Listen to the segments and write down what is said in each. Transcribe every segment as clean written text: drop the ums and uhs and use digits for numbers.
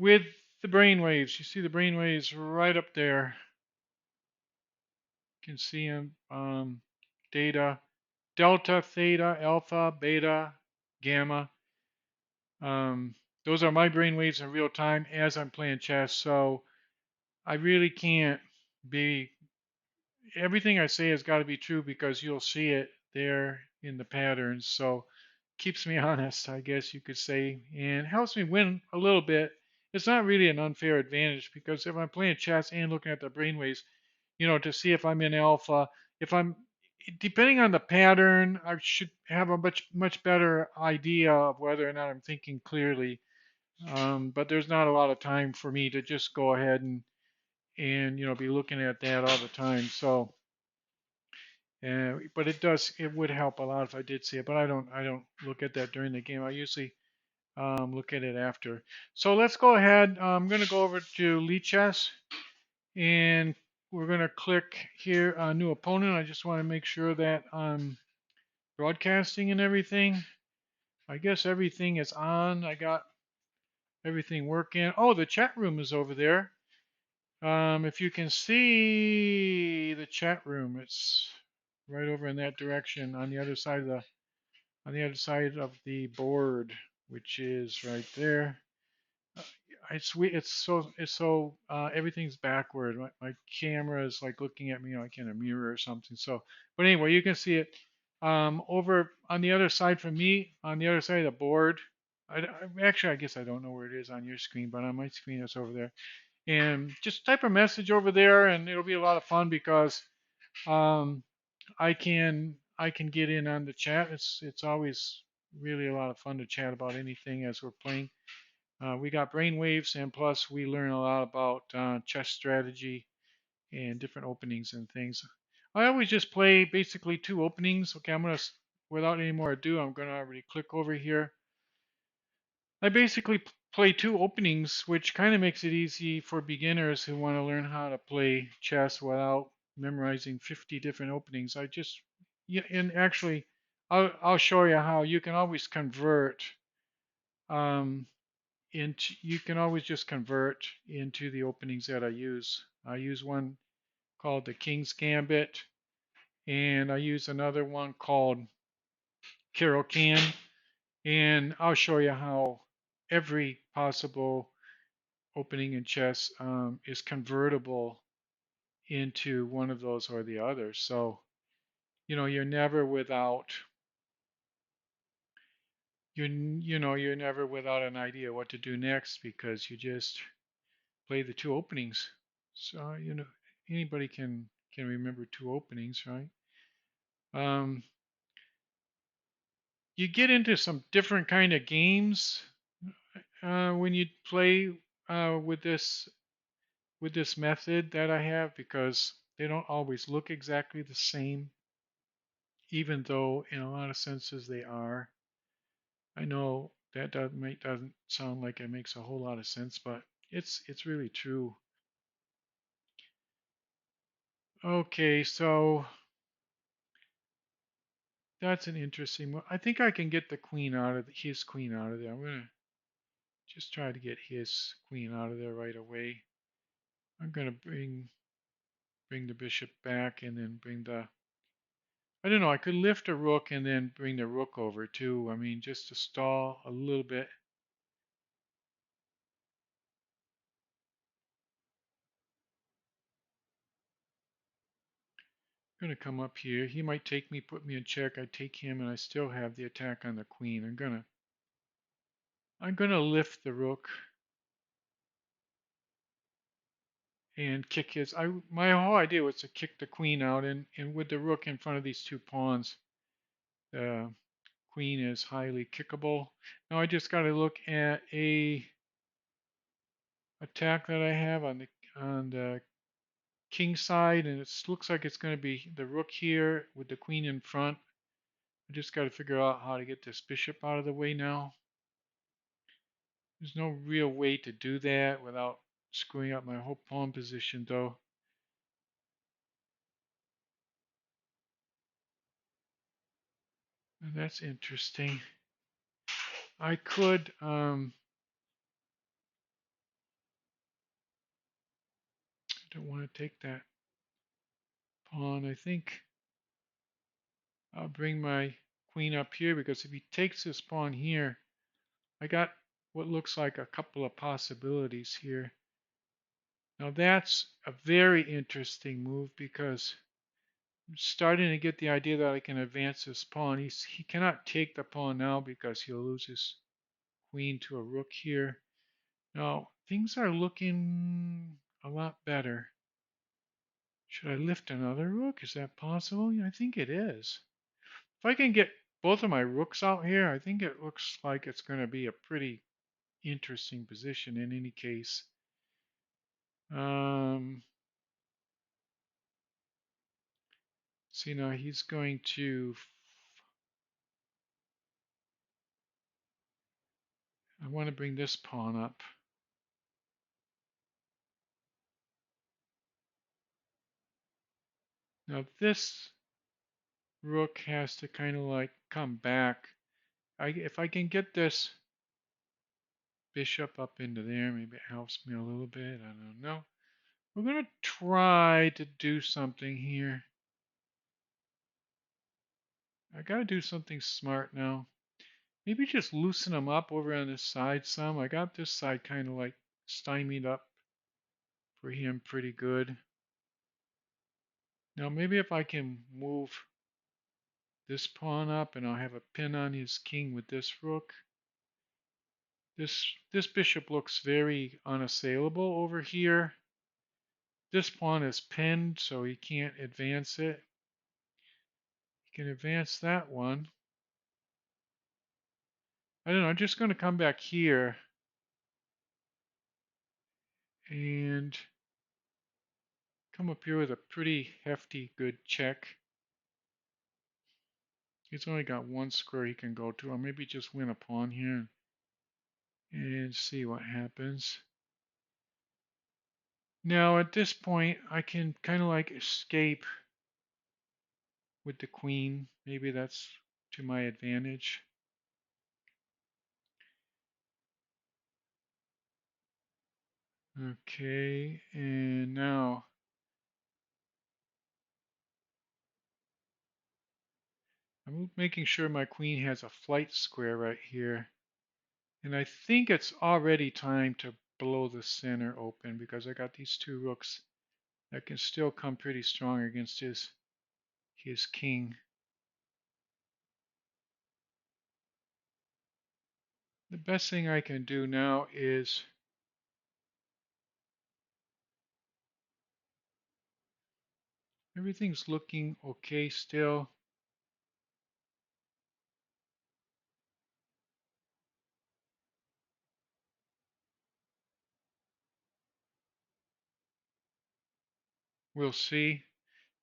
with the brainwaves. You see the brainwaves right up there. You can see them. Data, delta, theta, alpha, beta, gamma. Um, those are my brainwaves in real time as I'm playing chess. So I really can't be. Everything I say has got to be true because you'll see it there in the patterns. So keeps me honest, I guess you could say, and helps me win a little bit. It's not really an unfair advantage because if I'm playing chess and looking at the brainwaves, to see if I'm in alpha, if I'm depending on the pattern, I should have a much better idea of whether or not I'm thinking clearly. But there's not a lot of time for me to just go ahead and be looking at that all the time. So, but it would help a lot if I did see it. But I don't look at that during the game. I usually look at it after. So let's go ahead. I'm going to go over to Lichess and we're going to click here on new opponent. I just want to make sure that I'm broadcasting and everything. I guess everything is on. I got everything working. Oh, the chat room is over there. If you can see the chat room, it's right over in that direction on the other side of the board, which is right there. It's so everything's backward. My camera is like looking at me like in a mirror or something. So, but anyway, you can see it over on the other side from me, on the other side of the board. Actually, I guess I don't know where it is on your screen, but on my screen it's over there. And just type a message over there, and it'll be a lot of fun because um, I can get in on the chat. It's always really a lot of fun to chat about anything as we're playing. We got brainwaves, and plus we learn a lot about chess strategy and different openings and things. I always just play basically two openings. Okay, without any more ado, I'm gonna already click over here. I basically play two openings, which kind of makes it easy for beginners who want to learn how to play chess without memorizing 50 different openings. Yeah, and actually, I'll show you how you can always convert um, you can always just convert into the openings that I use. I use one called the King's Gambit, and I use another one called Carokan, and I'll show you how every possible opening in chess is convertible into one of those or the other. So, you're never without you're never without an idea what to do next because you just play the two openings. So, anybody can remember two openings, right? Um, you get into some different kind of games when you play with this method that I have because they don't always look exactly the same, even though in a lot of senses they are. I know that doesn't sound like it makes a whole lot of sense, but it's really true. Okay, so that's an interesting one. I think I can get the queen out of his queen out of there. I'm gonna just try to get his queen out of there right away. I'm gonna bring the bishop back and then bring the I don't know, I could lift a rook and then bring the rook over too. I mean, just to stall a little bit. I'm gonna come up here. He might take me, put me in check. I take him, and I still have the attack on the queen. I'm gonna lift the rook and kick his. My whole idea was to kick the queen out, and with the rook in front of these two pawns, the queen is highly kickable. Now I just got to look at a attack that I have on the king side, and it looks like it's going to be the rook here with the queen in front. I just got to figure out how to get this bishop out of the way now. There's no real way to do that without screwing up my whole pawn position, though. That's interesting. I could I don't want to take that pawn. I think I'll bring my queen up here because if he takes this pawn here, I got what looks like a couple of possibilities here. Now that's a very interesting move because I'm starting to get the idea that I can advance this pawn. He cannot take the pawn now because he'll lose his queen to a rook here. Now things are looking a lot better. Should I lift another rook? Is that possible? Yeah, I think it is. If I can get both of my rooks out here, I think it looks like it's going to be a pretty interesting position in any case. See, now he's going to, I want to bring this pawn up. Now this rook has to kind of like come back. If I can get this bishop up into there, maybe it helps me a little bit. I don't know. We're going to try to do something here. I got to do something smart now. Maybe just loosen them up over on this side some. I got this side kind of like stymied up for him pretty good. Now maybe if I can move this pawn up and I'll have a pin on his king with this rook. This bishop looks very unassailable over here. This pawn is pinned, so he can't advance it. He can advance that one. I don't know, I'm just going to come back here and come up here with a pretty hefty good check. He's only got one square he can go to, or maybe just win a pawn here and see what happens. Now at this point, I can kind of like escape with the queen. Maybe that's to my advantage. Okay, and now I'm making sure my queen has a flight square right here. And I think it's already time to blow the center open because I got these two rooks that can still come pretty strong against his king. The best thing I can do now is everything's looking okay still. We'll see.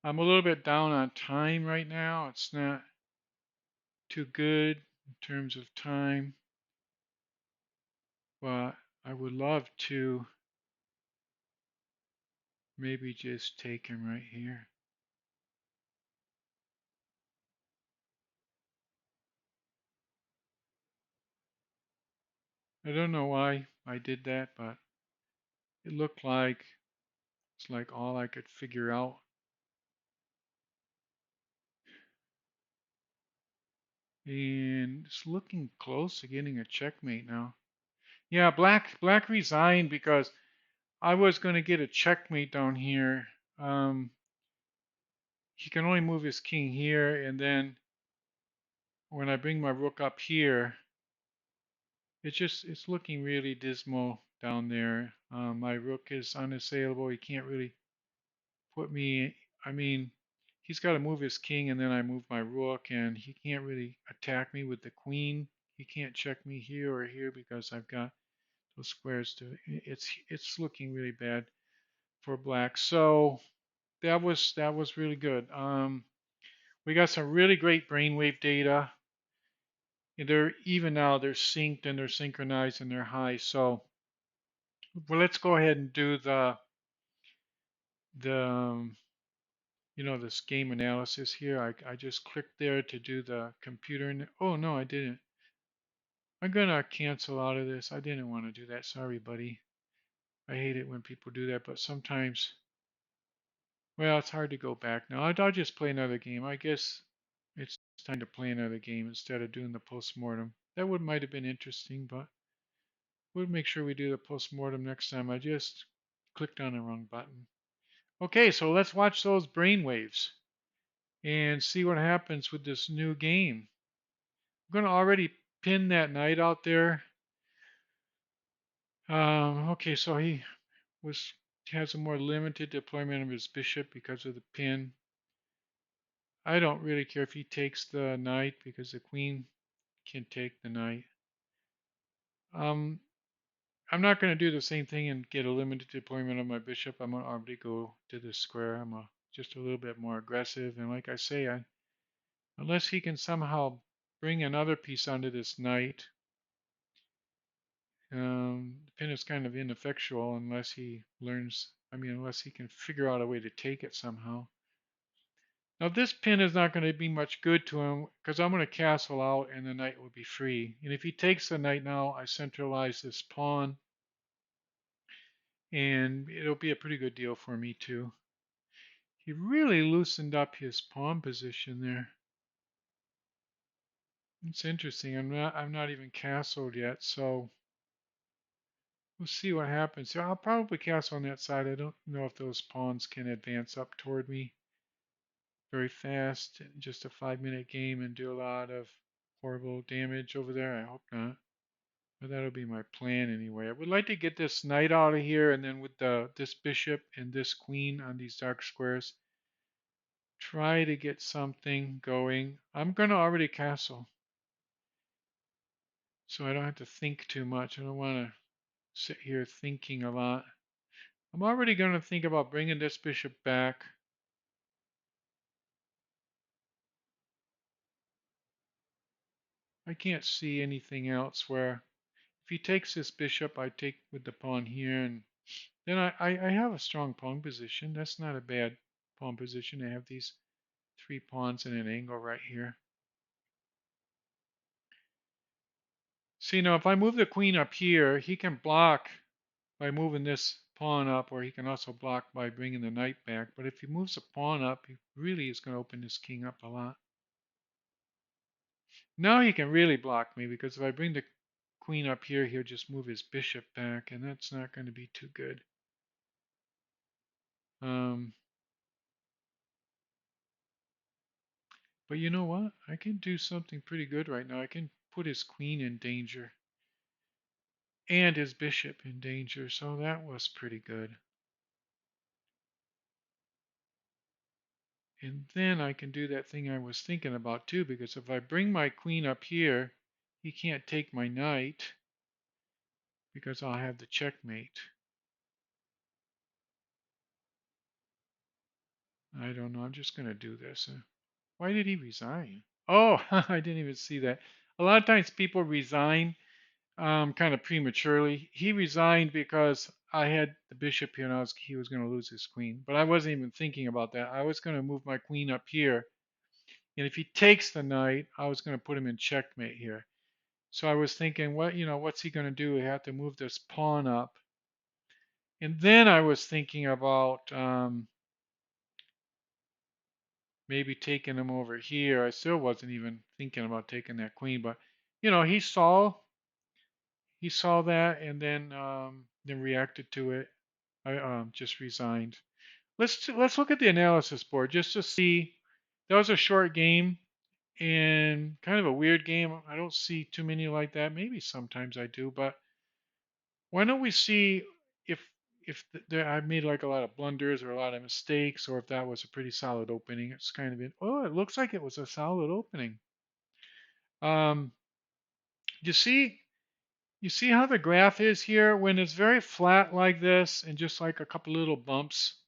I'm a little bit down on time right now. It's not too good in terms of time, but I would love to maybe just take him right here. I don't know why I did that, but it looked like it's like all I could figure out. And it's looking close to getting a checkmate now. Yeah, black resigned because I was going to get a checkmate down here. He can only move his king here, and then when I bring my rook up here, it's looking really dismal down there. My rook is unassailable. He can't really put me. I mean, he's got to move his king, and then I move my rook, and he can't really attack me with the queen. He can't check me here or here because I've got those squares to. It's looking really bad for black. So that was really good. We got some really great brainwave data. And they're even now they're synced and they're synchronized and they're high. So well, let's go ahead and do the this game analysis here. I just clicked there to do the computer. Oh no, I didn't. I'm gonna cancel out of this. I didn't want to do that. Sorry, buddy. I hate it when people do that, but sometimes Well, it's hard to go back now. I'll just play another game. I guess it's time to play another game instead of doing the postmortem. That would might have been interesting, but we'll make sure we do the postmortem next time. I just clicked on the wrong button. Okay, so let's watch those brainwaves and see what happens with this new game. I'm going to already pin that knight out there. Okay, so he was has a more limited deployment of his bishop because of the pin. I don't really care if he takes the knight because the queen can take the knight. Um, I'm not going to do the same thing and get a limited deployment of my bishop. I'm going to already go to the square. Just a little bit more aggressive. And like I say, unless he can somehow bring another piece onto this knight, the pin is kind of ineffectual unless he learns, unless he can figure out a way to take it somehow. Now this pin is not going to be much good to him because I'm going to castle out and the knight will be free. And if he takes the knight now, I centralize this pawn and it'll be a pretty good deal for me too. He really loosened up his pawn position there. It's interesting. I'm not even castled yet, so we'll see what happens. So I'll probably castle on that side. I don't know if those pawns can advance up toward me very fast in just a 5-minute game and do a lot of horrible damage over there. I hope not. But that'll be my plan anyway. I would like to get this knight out of here and then with this bishop and this queen on these dark squares, try to get something going. I'm going to already castle, so I don't have to think too much. I don't want to sit here thinking a lot. I'm already going to think about bringing this bishop back. I can't see anything else where if he takes this bishop, I take with the pawn here, and then I have a strong pawn position. That's not a bad pawn position. I have these 3 pawns in an angle right here. See, now if I move the queen up here, he can block by moving this pawn up, or he can also block by bringing the knight back. But if he moves the pawn up, he really is going to open this king up a lot. Now he can really block me, because if I bring the queen up here, he'll just move his bishop back, and that's not going to be too good. Um, but you know what? I can do something pretty good right now. I can put his queen in danger and his bishop in danger, so that was pretty good. And then I can do that thing I was thinking about too, because if I bring my queen up here, he can't take my knight because I'll have the checkmate. I don't know. I'm just going to do this. Why did he resign? Oh, I didn't even see that. A lot of times people resign kind of prematurely. He resigned because I had the bishop here and he was going to lose his queen. But I wasn't even thinking about that. I was going to move my queen up here. And if he takes the knight, I was going to put him in checkmate here. So I was thinking, what's he going to do? He had to move this pawn up. And then I was thinking about maybe taking him over here. I still wasn't even thinking about taking that queen, but he saw that and then reacted to it. I just resigned. Let's look at the analysis board just to see. That was a short game and kind of a weird game. I don't see too many like that. Maybe sometimes I do, but why don't we see if I've made like a lot of blunders or a lot of mistakes, or if that was a pretty solid opening. It's kind of it looks like it was a solid opening. Um, you see you see how the graph is here when it's very flat like this and just like a couple little bumps.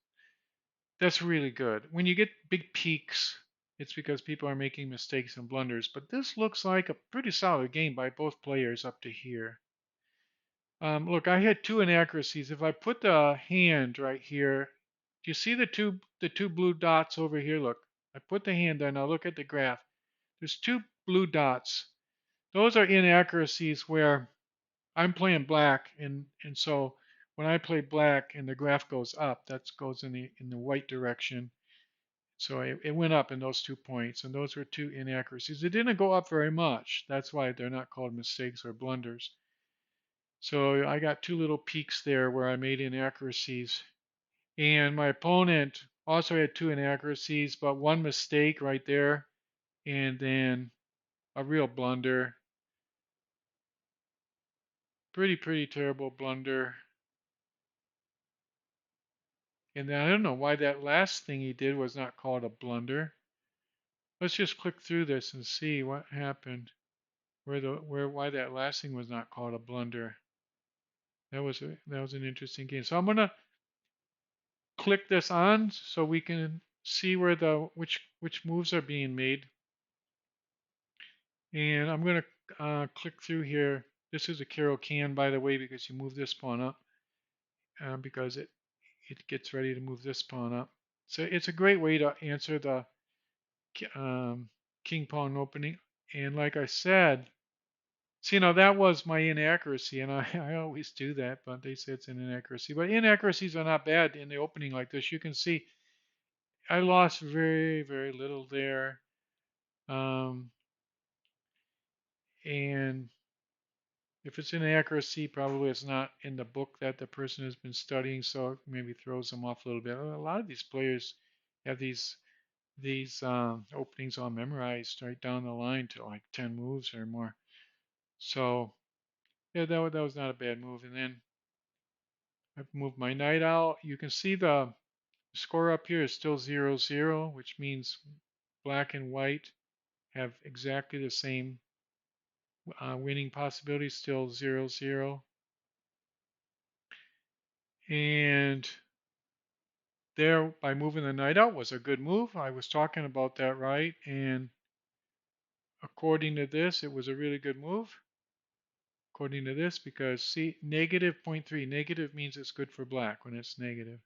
That's really good. When you get big peaks, it's because people are making mistakes and blunders. But this looks like a pretty solid game by both players up to here. Look, I had 2 inaccuracies. If I put the hand right here, do you see the two blue dots over here? Look, I put the hand there. Now look at the graph. There's 2 blue dots. Those are inaccuracies where I'm playing black, and so when I play black and the graph goes up, that goes in the white direction. So it went up in those 2 points, and those were two inaccuracies. It didn't go up very much. That's why they're not called mistakes or blunders. So I got two little peaks there where I made inaccuracies. And my opponent also had two inaccuracies, but one mistake right there, and then a real blunder. Pretty terrible blunder. And then I don't know why that last thing he did was not called a blunder. Let's just click through this and see what happened. Why that last thing was not called a blunder. That was an interesting game. So I'm gonna click this on so we can see where which moves are being made. And I'm gonna click through here. This is a Carokan, by the way, because you move this pawn up because it gets ready to move this pawn up. So it's a great way to answer the king pawn opening. And like I said, so, that was my inaccuracy, and I always do that, but they say it's an inaccuracy. But inaccuracies are not bad in the opening like this. You can see I lost very little there. Um, and if it's an inaccuracy, probably it's not in the book that the person has been studying, so it maybe throws them off a little bit. A lot of these players have these openings all memorized right down the line to like 10 moves or more. So yeah, that was not a bad move. And then I've moved my knight out. You can see the score up here is still 0-0, which means black and white have exactly the same winning possibility, still 0-0. And there, by moving the knight out was a good move. I was talking about that, right? And according to this, it was a really good move. According to this, because see, negative 0.3, negative means it's good for black when it's negative.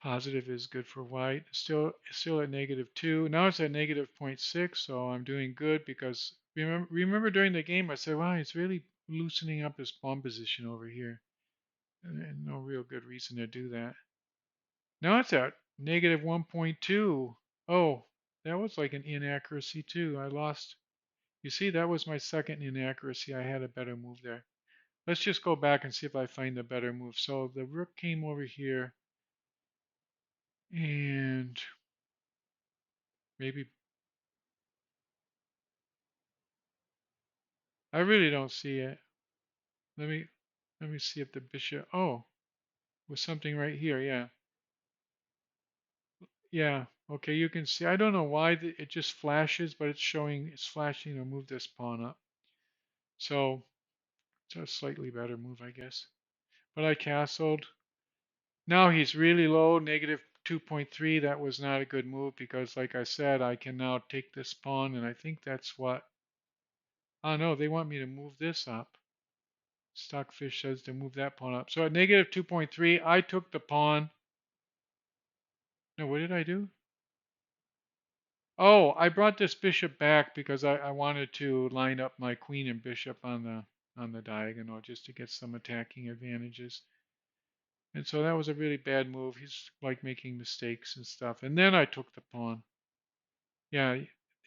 Positive is good for white. Still at -2. Now it's at negative zero point 0.6, so I'm doing good because remember during the game I said, wow, it's really loosening up his pawn position over here. And no real good reason to do that. Now it's at negative 1.2. Oh, that was like an inaccuracy too. I lost. You see, that was my second inaccuracy. I had a better move there. Let's just go back and see if I find a better move. So the rook came over here and maybe I really don't see it. Let me let me see if the bishop. Oh, was something right here. Yeah, yeah. Okay, you can see. I don't know why it just flashes, but it's flashing to move this pawn up. So it's a slightly better move, I guess. But I castled. Now he's really low, negative 2.3. That was not a good move because, like I said, I can now take this pawn, and I think that's what. Oh no, they want me to move this up. Stockfish says to move that pawn up. So at negative 2.3, I took the pawn. No, what did I do? Oh, I brought this bishop back because I wanted to line up my queen and bishop on the diagonal just to get some attacking advantages. And so that was a really bad move. He's like making mistakes and stuff. And then I took the pawn. Yeah,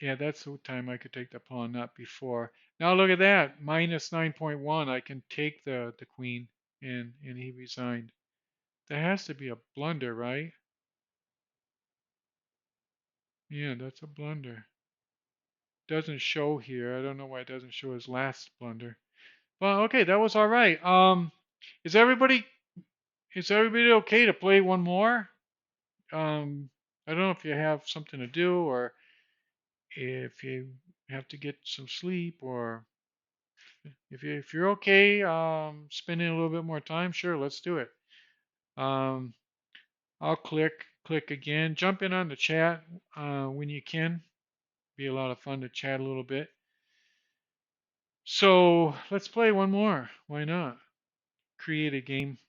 yeah, that's the time I could take the pawn, not before. Now look at that, minus 9.1. I can take the queen, and he resigned. That has to be a blunder, right? Yeah, that's a blunder. Doesn't show here. I don't know why it doesn't show his last blunder. Well, okay, that was all right. Is everybody is everybody okay to play one more? I don't know if you have something to do or if you have to get some sleep or if you're okay spending a little bit more time, sure, let's do it. Um, I'll click again. Jump in on the chat when you can. Be a lot of fun to chat a little bit. So let's play one more. Why not? Create a game.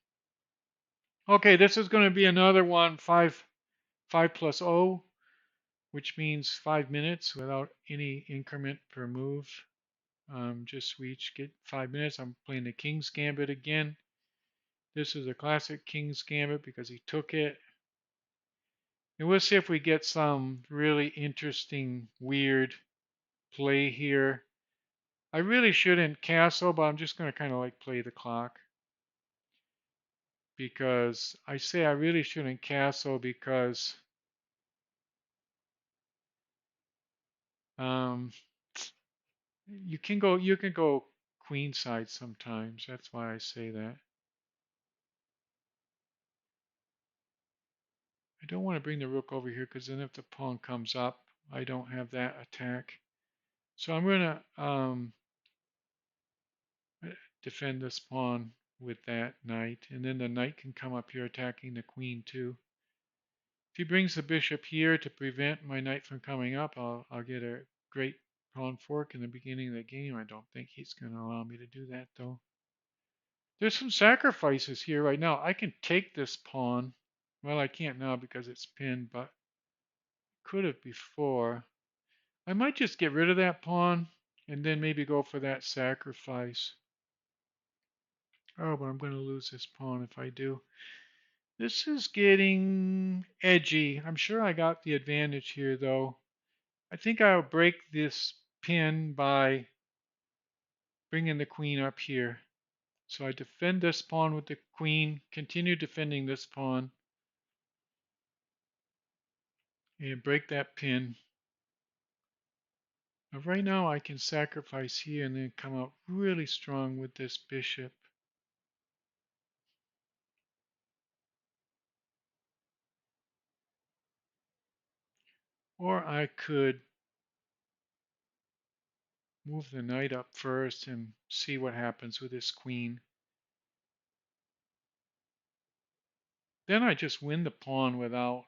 Okay, this is going to be another one, 5 plus O, which means 5 minutes without any increment per move. Just we each get 5 minutes. I'm playing the King's Gambit again. This is a classic king's gambit because he took it. And we'll see if we get some really interesting, weird play here. I really shouldn't castle, but I'm just going to kind of like play the clock. Because I say I really shouldn't castle because um, you can go queen side sometimes. That's why I say that. I don't want to bring the rook over here because then if the pawn comes up, I don't have that attack. So I'm going to defend this pawn with that knight, and then the knight can come up here attacking the queen too. If he brings the bishop here to prevent my knight from coming up, I'll get a great pawn fork in the beginning of the game. I don't think he's going to allow me to do that though. There's some sacrifices here right now. I can take this pawn. Well, I can't now because it's pinned, but could have before. I might just get rid of that pawn and then maybe go for that sacrifice. Oh, but I'm going to lose this pawn if I do. This is getting edgy. I'm sure I got the advantage here, though. I think I'll break this pin by bringing the queen up here. So I defend this pawn with the queen, continue defending this pawn, and break that pin. Now right now I can sacrifice here and then come out really strong with this bishop. Or I could move the knight up first and see what happens with this queen. Then I just win the pawn without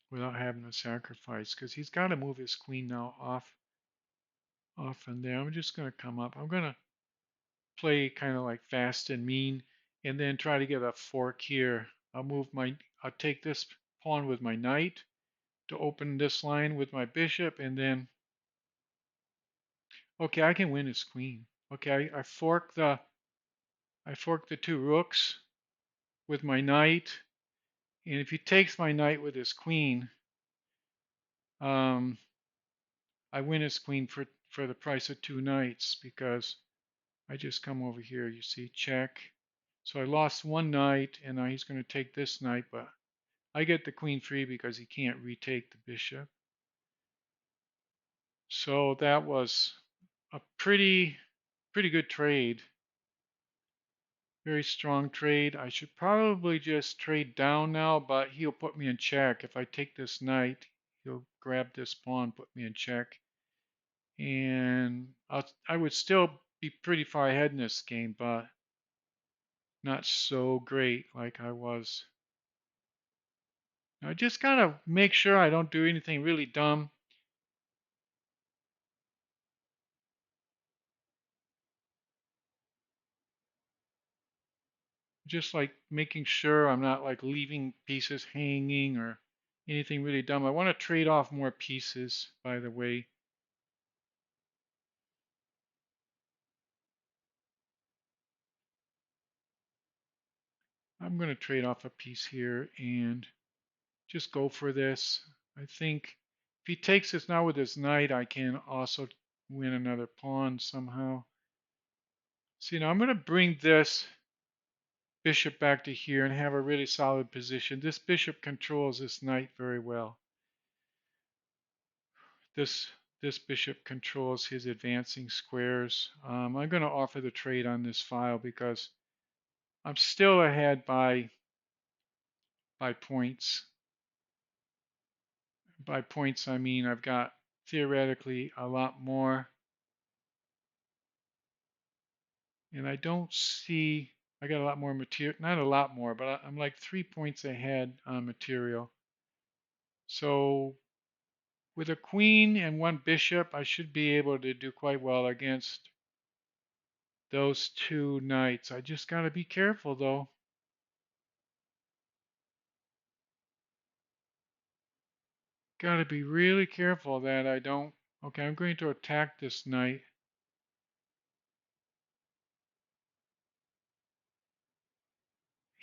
having to sacrifice because he's got to move his queen now off and there. I'm just going to come up. I'm going to play kind of like fast and mean and then try to get a fork here. I'll take this pawn with my knight to open this line with my bishop and then, okay, I can win his queen. Okay, I fork the two rooks with my knight. And if he takes my knight with his queen, um, I win his queen for the price of two knights because I just come over here, you see, check. So I lost one knight, and now he's going to take this knight, but I get the queen free because he can't retake the bishop. So that was a pretty good trade. Very strong trade. I should probably just trade down now, but he'll put me in check. If I take this knight, he'll grab this pawn, put me in check. And I would still be pretty far ahead in this game, but not so great like I was. I just gotta make sure I don't do anything really dumb. Just like making sure I'm not like leaving pieces hanging or anything really dumb. I want to trade off more pieces, by the way. I'm going to trade off a piece here and just go for this. I think if he takes this now with his knight, I can also win another pawn somehow. See, now I'm going to bring this bishop back to here and have a really solid position. This bishop controls this knight very well. This this bishop controls his advancing squares. I'm going to offer the trade on this file because I'm still ahead by points. By points, I mean I've got theoretically a lot more. And I don't see, I got a lot more material, not a lot more, but I'm like 3 points ahead on material. So with a queen and one bishop, I should be able to do quite well against those two knights. I just got to be careful though. Got to be really careful that I don't. Okay, I'm going to attack this knight.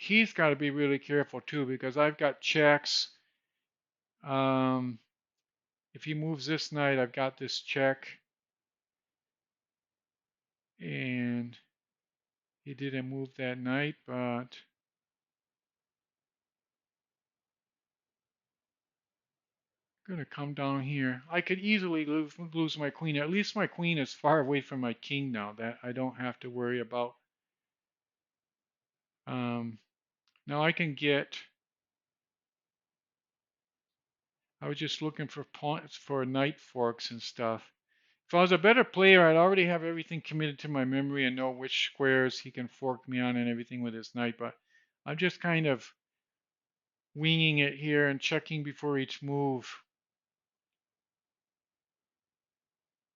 he's got to be really careful too because I've got checks. Um, if he moves this knight, I've got this check, and he didn't move that knight, but I'm gonna come down here. I could easily lose my queen. At least my queen is far away from my king now. That I don't have to worry about. Um, now I can get. I was just looking for points for knight forks and stuff. If I was a better player, I'd already have everything committed to my memory and know which squares he can fork me on and everything with his knight. But I'm just kind of winging it here and checking before each move.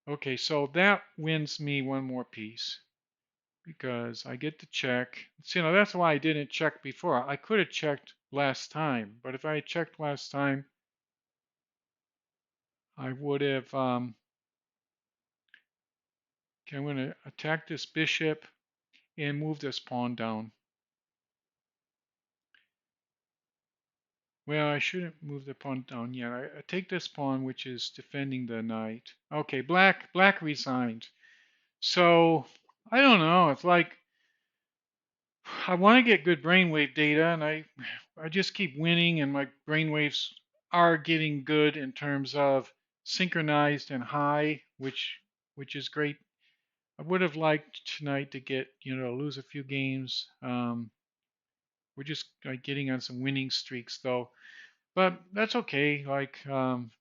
Okay, so that wins me one more piece because I get to check. See, now that's why I didn't check before. I could have checked last time, but if I had checked last time, I would have. Okay, I'm going to attack this bishop and move this pawn down. Well, I shouldn't move the pawn down yet. I take this pawn, which is defending the knight. Okay, black resigned. So I don't know. It's like I want to get good brainwave data, and I just keep winning, and my brainwaves are getting good in terms of synchronized and high, which is great. I would have liked tonight to get lose a few games. We're just like getting on some winning streaks though, but that's okay. Like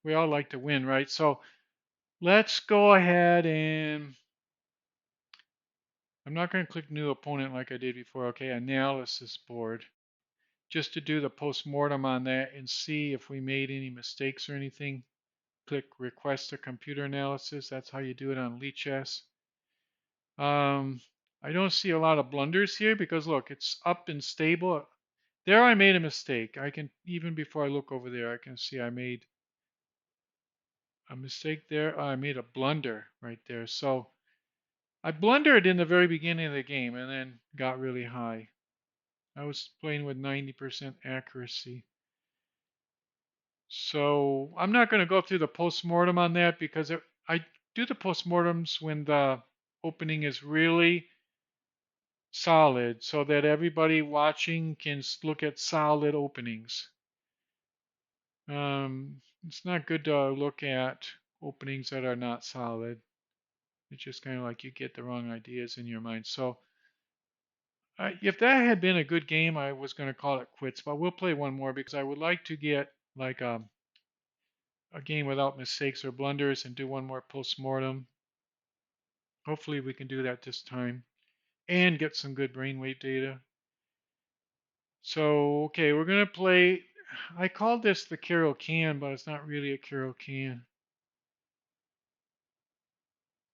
we all like to win, right? So let's go ahead and I'm not going to click new opponent like I did before. Okay, analysis board. Just to do the post-mortem on that and see if we made any mistakes or anything. Click request a computer analysis. That's how you do it on Lichess. I don't see a lot of blunders here because look, it's up and stable. There I made a mistake. I can, even before I look over there, I can see I made a mistake there. I made a blunder right there. So I blundered in the very beginning of the game and then got really high. I was playing with 90% accuracy. So I'm not going to go through the postmortem on that because I do the postmortems when the opening is really solid so that everybody watching can look at solid openings. It's not good to look at openings that are not solid. It's just kind of like you get the wrong ideas in your mind. So if that had been a good game, I was going to call it quits, but we'll play one more because I would like to get like a game without mistakes or blunders and do one more post-mortem. Hopefully we can do that this time and get some good brainwave data. So, okay, we're going to play, I called this the Carokan, but it's not really a Carokan.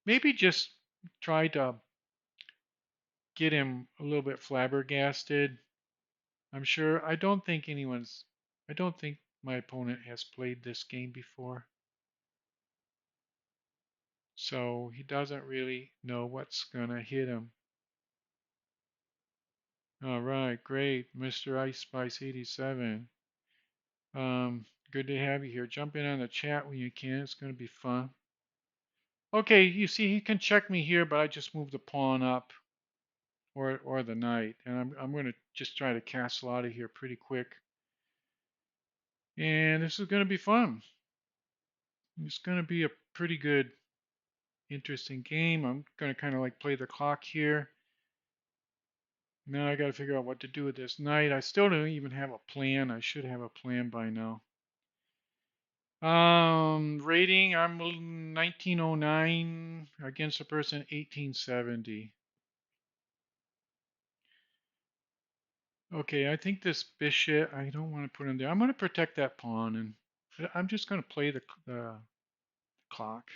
Maybe just try to get him a little bit flabbergasted. I don't think my opponent has played this game before. So he doesn't really know what's going to hit him. All right, great, Mr. Ice Spice 87. Good to have you here. Jump in on the chat when you can. It's going to be fun. Okay, you see he can check me here, but I just moved the pawn up or the knight, and I'm going to just try to castle out of here pretty quick. And this is going to be fun. It's going to be a pretty good, interesting game. I'm going to kind of like play the clock here. Now I got to figure out what to do with this knight. I still don't even have a plan. I should have a plan by now. Rating, I'm 1909 against a person 1870. Okay, I think this bishop, I don't want to put him there. I'm going to protect that pawn, and I'm just going to play the clock.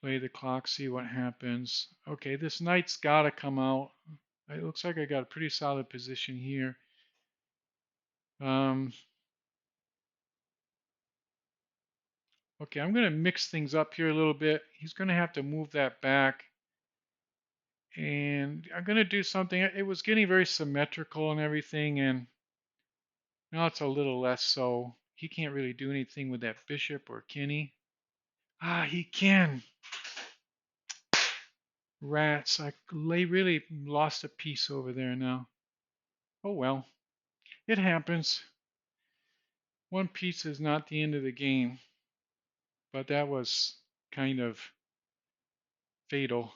Play the clock, see what happens. Okay, this knight's got to come out. It looks like I got a pretty solid position here. Um, okay, I'm going to mix things up here a little bit. He's going to have to move that back And I'm going to do something. It was getting very symmetrical and everything, and now it's a little less so. He can't really do anything with that bishop, or can he? Ah, he can. Rats. They really lost a piece over there now. Oh well, it happens. One piece is not the end of the game, but that was kind of fatal.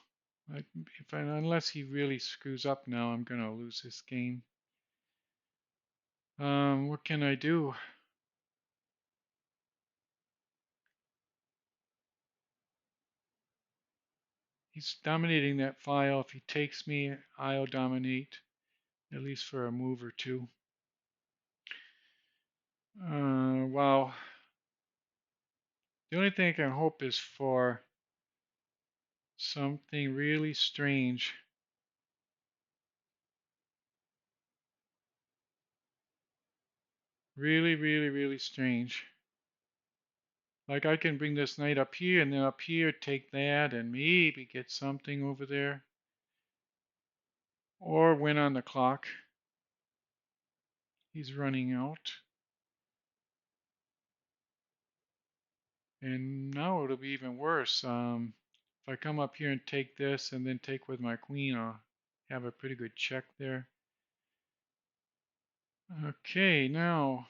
Unless he really screws up now, I'm going to lose this game. What can I do? He's dominating that file. If he takes me, I'll dominate, at least for a move or two. Wow. The only thing I can hope is for something really strange. Really, really, really strange. Like I can bring this knight up here and then up here, take that and maybe get something over there. Or win on the clock. He's running out. And now it'll be even worse. If I come up here and take this and then take with my queen, I'll have a pretty good check there. Okay, now,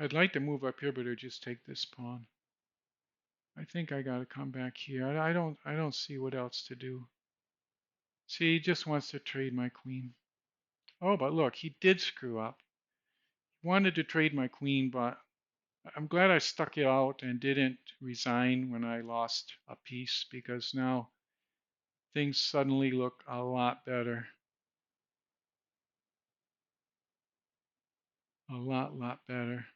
I'd like to move up here, but it'll just take this pawn. I think I gotta come back here. I don't see what else to do. See, he just wants to trade my queen. Oh, but look, he did screw up. He wanted to trade my queen, but I'm glad I stuck it out and didn't resign when I lost a piece, because now things suddenly look a lot better. A lot better.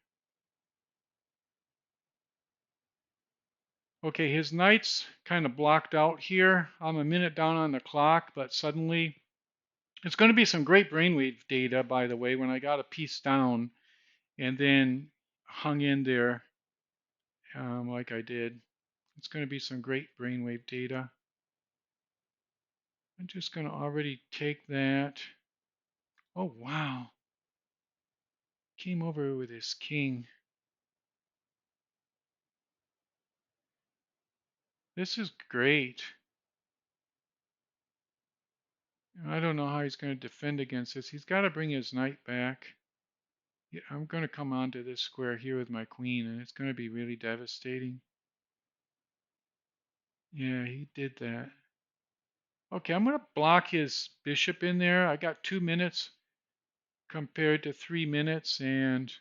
Okay, his knight's kind of blocked out here. I'm a minute down on the clock, but suddenly it's going to be some great brainwave data, by the way, when I got a piece down and then hung in there like I did. It's going to be some great brainwave data. I'm just going to already take that. Oh, wow. Came over with his king. This is great. I don't know how he's going to defend against this. He's got to bring his knight back. Yeah, I'm going to come onto this square here with my queen, and it's going to be really devastating. Yeah, he did that. Okay, I'm going to block his bishop in there. I got 2 minutes compared to 3 minutes, and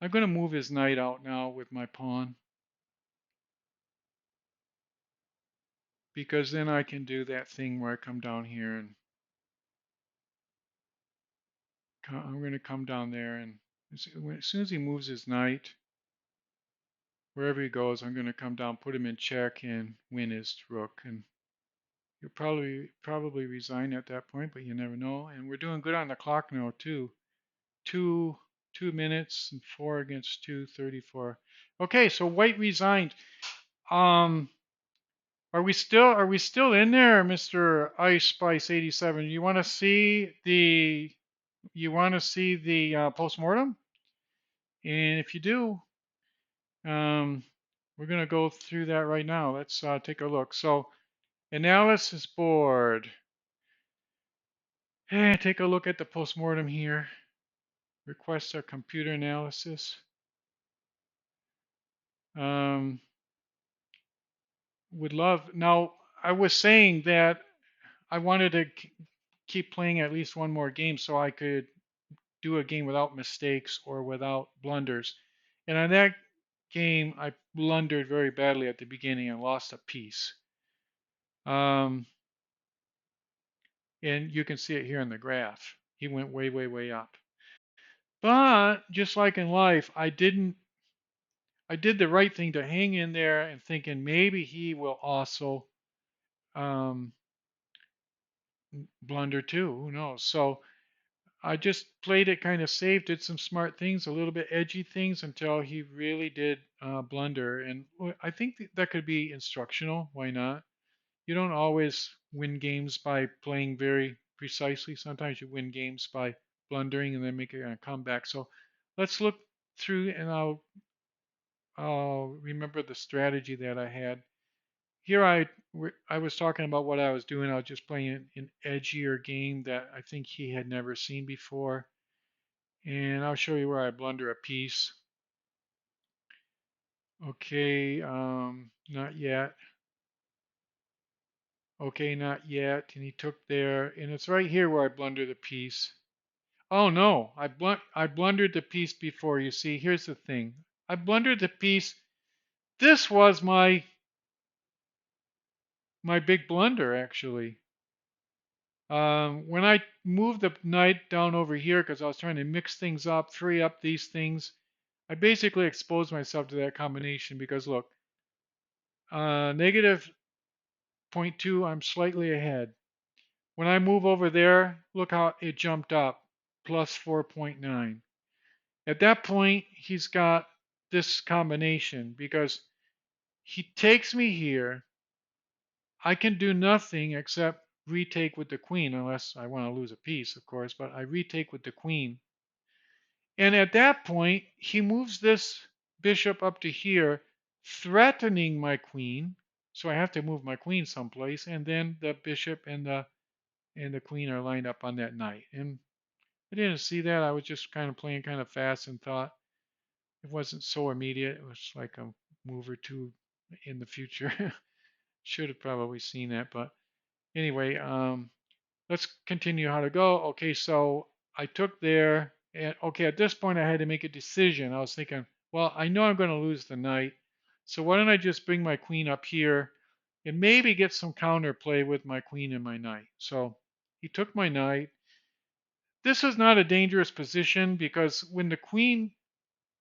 I'm going to move his knight out now with my pawn, because then I can do that thing where I come down here and I'm going to come down there, and as soon as he moves his knight, wherever he goes, I'm going to come down, put him in check, and win his rook. And he'll probably resign at that point, but you never know. And we're doing good on the clock now too. Two 2 minutes and 4 against 2:34. Okay, so White resigned. Um, are we still in there, Mr. Ice Spice 87? You want to see the postmortem? And if you do, um, we're gonna go through that right now. Let's take a look. So analysis board. Hey, take a look at the postmortem here. Request a computer analysis. Um, would love. Now, I was saying that I wanted to keep playing at least one more game so I could do a game without mistakes or without blunders. And on that game, I blundered very badly at the beginning and lost a piece. Um, and you can see it here in the graph. He went way, way, way up. But just like in life, I did the right thing to hang in there and thinking maybe he will also um, blunder too. Who knows? So I just played it kind of safe, did some smart things, a little bit edgy things until he really did blunder. And I think that could be instructional. Why not? You don't always win games by playing very precisely. Sometimes you win games by blundering and then making a comeback. So let's look through and I'll remember the strategy that I had. Here I was talking about what I was doing. I was just playing an edgier game that I think he had never seen before. And I'll show you where I blunder a piece. Okay, not yet. Okay, not yet. And he took there, and it's right here where I blunder the piece. Oh no, I blundered the piece before. You see, here's the thing. I blundered the piece. This was my big blunder actually. When I moved the knight down over here because I was trying to mix things up, free up these things, I basically exposed myself to that combination because look, negative zero point 0.2, I'm slightly ahead. When I move over there, look how it jumped up, plus 4.9. At that point, he's got this combination because he takes me here. I can do nothing except retake with the queen, unless I want to lose a piece, of course, but I retake with the queen. And at that point, he moves this bishop up to here, threatening my queen. So I have to move my queen someplace, and then the bishop and the queen are lined up on that knight. And I didn't see that. I was just kind of playing kind of fast and thought it wasn't so immediate. It was like a move or two in the future. Should have probably seen that, but anyway, let's continue how to go. Okay, so I took there, and okay, at this point I had to make a decision. I was thinking, well, I know I'm going to lose the knight, so why don't I just bring my queen up here and maybe get some counter play with my queen and my knight. So he took my knight. This is not a dangerous position because when the queen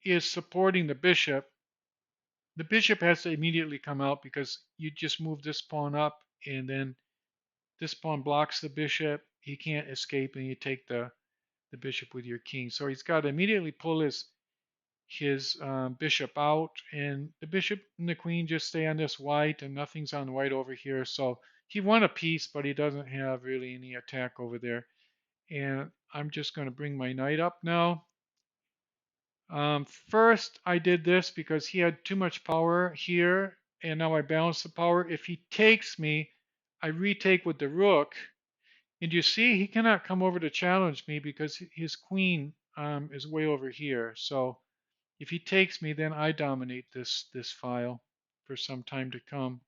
is supporting the bishop has to immediately come out because you just move this pawn up and then this pawn blocks the bishop. He can't escape and you take the bishop with your king. So he's got to immediately pull his bishop out, and the bishop and the queen just stay on this white, and nothing's on white over here. So he won a piece, but he doesn't have really any attack over there. And I'm just going to bring my knight up now. First, I did this because he had too much power here, and now I balance the power. If he takes me, I retake with the rook, and you see he cannot come over to challenge me because his queen is way over here. So if he takes me, then I dominate this file for some time to come.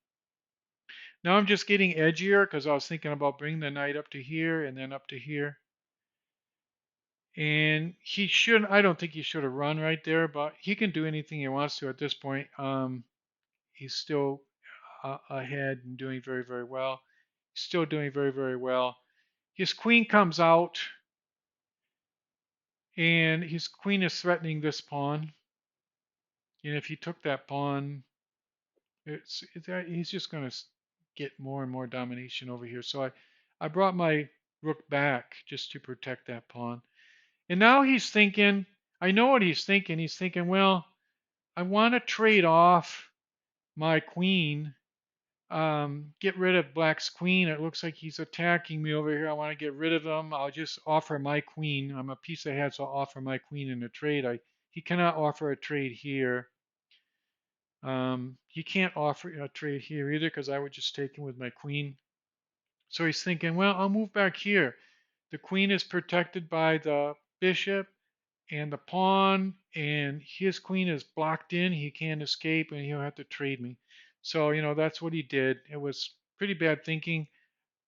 Now I'm just getting edgier because I was thinking about bringing the knight up to here and then up to here. And he should, I don't think he should have run right there, but he can do anything he wants to at this point. He's still ahead and doing very, very well. He's still doing very, very well. His queen comes out, and his queen is threatening this pawn. And if he took that pawn, he's just going to get more and more domination over here. So I brought my rook back just to protect that pawn. And now he's thinking, I know what he's thinking. He's thinking, well, I want to trade off my queen, get rid of black's queen. It looks like he's attacking me over here. I want to get rid of him. I'll just offer my queen. I'm a piece ahead, so I'll offer my queen in a trade. He cannot offer a trade here. He can't offer a trade here either because I would just take him with my queen. So he's thinking, well, I'll move back here. The queen is protected by the bishop and the pawn, and his queen is blocked in. He can't escape, and he'll have to trade me. So, that's what he did. It was pretty bad thinking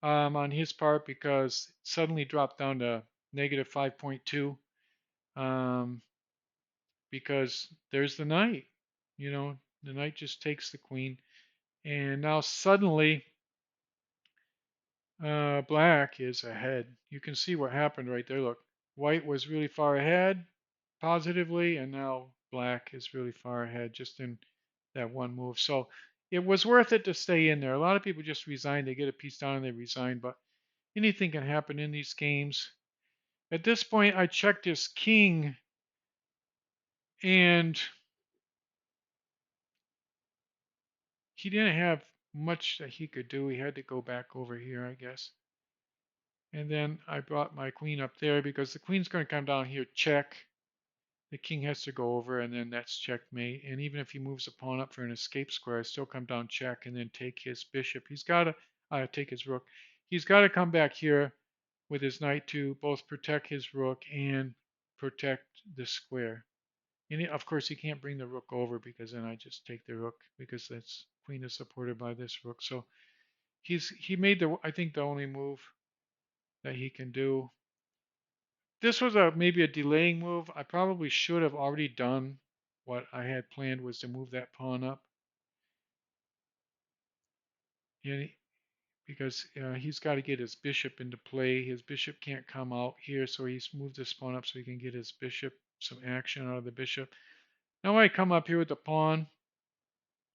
on his part because it suddenly dropped down to negative 5.2 because there's the knight. The knight just takes the queen. And now suddenly, black is ahead. You can see what happened right there. Look, white was really far ahead positively, and now black is really far ahead just in that one move. So it was worth it to stay in there. A lot of people just resign. They get a piece down and they resign, but anything can happen in these games. At this point, I checked his king, and he didn't have much that he could do. He had to go back over here, I guess. And then I brought my queen up there because the queen's going to come down here, check. The king has to go over, and then that's checkmate. And even if he moves a pawn up for an escape square, I still come down check and then take his bishop. He's got to take his rook. He's got to come back here with his knight to both protect his rook and protect the square. And of course, he can't bring the rook over because then I just take the rook because that's queen is supported by this rook. So he made the I think the only move that he can do. This was a maybe a delaying move. I probably should have already done what I had planned was to move that pawn up, and because he's got to get his bishop into play. His bishop can't come out here, so he's moved this pawn up so he can get his bishop some action out of the bishop. Now I come up here with the pawn.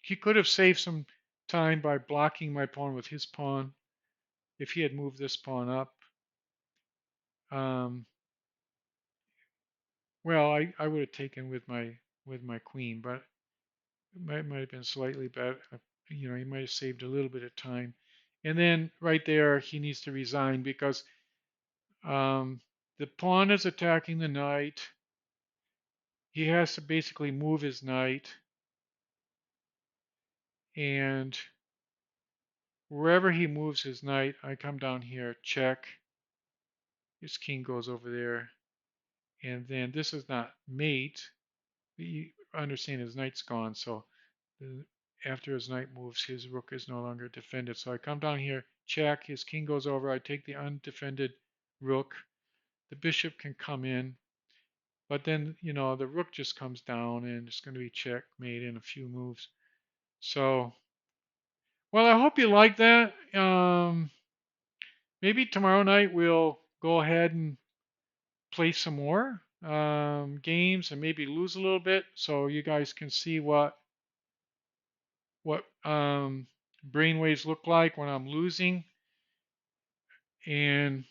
He could have saved some time by blocking my pawn with his pawn if he had moved this pawn up. Um, well, I would have taken with my queen, but might have been slightly better. He might have saved a little bit of time. And then right there, he needs to resign because um, the pawn is attacking the knight. He has to basically move his knight, and wherever he moves his knight, I come down here, check. His king goes over there, and then this is not mate. You understand his knight's gone, so after his knight moves, his rook is no longer defended. So I come down here, check, his king goes over, I take the undefended rook. The bishop can come in, but then, the rook just comes down and it's going to be checkmate in a few moves. So, well, I hope you like that. Maybe tomorrow night we'll go ahead and play some more games and maybe lose a little bit so you guys can see what brainwaves look like when I'm losing. And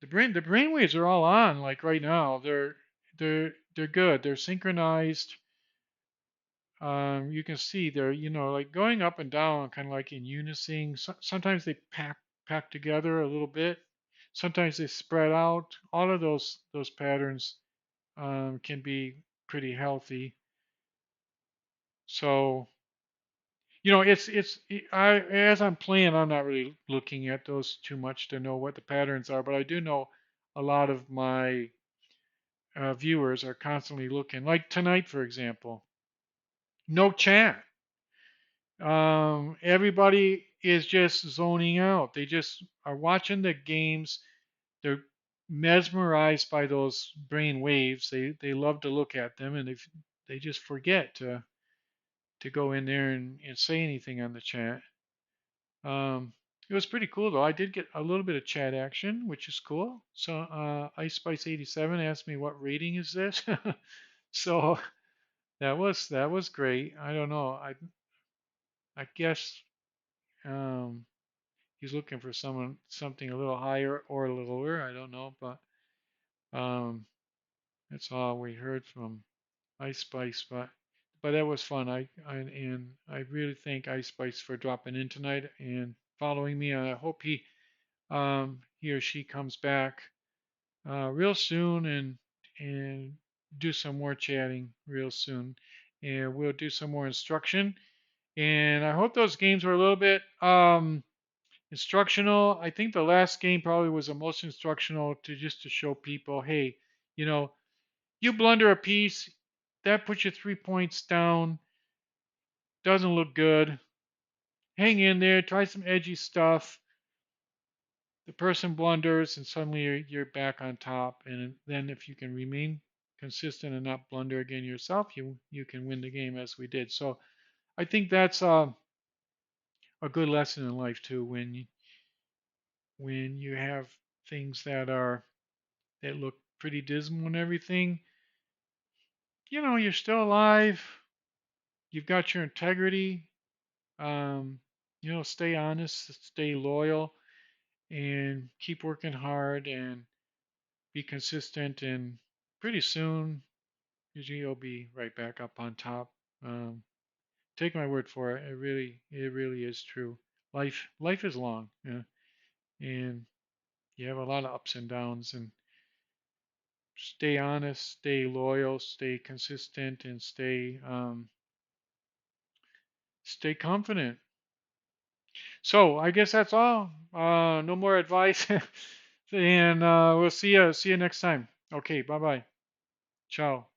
the brainwaves are all on like right now. They're good. They're synchronized. You can see they're like going up and down, kind of like in unison. Sometimes they pack together a little bit. Sometimes they spread out. All of those patterns can be pretty healthy. So it's I as I'm playing, I'm not really looking at those too much to know what the patterns are, but I do know a lot of my viewers are constantly looking. Like tonight, for example, no chat. Everybody is just zoning out. They just are watching the games. They're mesmerized by those brain waves. They love to look at them, and they just forget to go in there and say anything on the chat. It was pretty cool though. I did get a little bit of chat action, which is cool. So Ice Spice 87 asked me what rating is this. So that was great. I don't know. I guess um, he's looking for something a little higher or a little lower. I don't know, but um, that's all we heard from Ice Spice. But that was fun. I really thank Ice Spice for dropping in tonight and following me. I hope he or she comes back real soon and do some more chatting real soon. And we'll do some more instruction. And I hope those games were a little bit instructional. I think the last game probably was the most instructional to just to show people, hey, you know, you blunder a piece, that puts you 3 points down, doesn't look good. Hang in there, try some edgy stuff. The person blunders and suddenly you're back on top, and then if you can remain consistent and not blunder again yourself, you can win the game as we did. So I think that's a good lesson in life too when you have things that look pretty dismal and everything. You're still alive. You've got your integrity. um, stay honest, stay loyal, and keep working hard, and be consistent, and pretty soon, usually you'll be right back up on top. Um, take my word for it. It really is true. Life is long, yeah, and you have a lot of ups and downs. And stay honest, stay loyal, stay consistent, and stay confident. So I guess that's all. No more advice, and we'll see you next time. Okay, bye bye. Ciao.